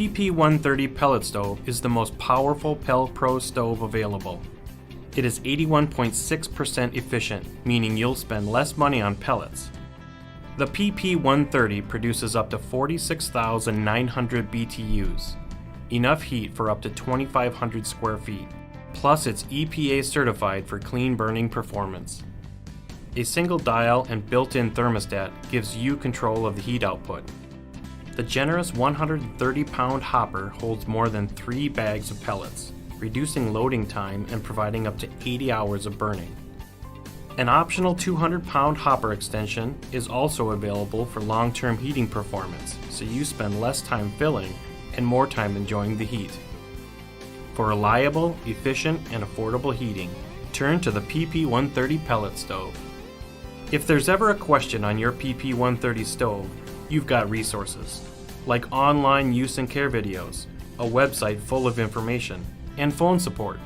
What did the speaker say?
PP130 pellet stove is the most powerful PelPro stove available. It is 81.6% efficient, meaning you'll spend less money on pellets. The PP130 produces up to 46,900 BTUs, enough heat for up to 2,500 square feet. Plus, it's EPA certified for clean burning performance. A single dial and built-in thermostat gives you control of the heat output. The generous 130-pound hopper holds more than 3 bags of pellets, reducing loading time and providing up to 80 hours of burning. An optional 200-pound hopper extension is also available for long-term heating performance, so you spend less time filling and more time enjoying the heat. For reliable, efficient, and affordable heating, turn to the PP130 pellet stove. If there's ever a question on your PP130 stove, you've got resources, like online use and care videos, a website full of information, and phone support.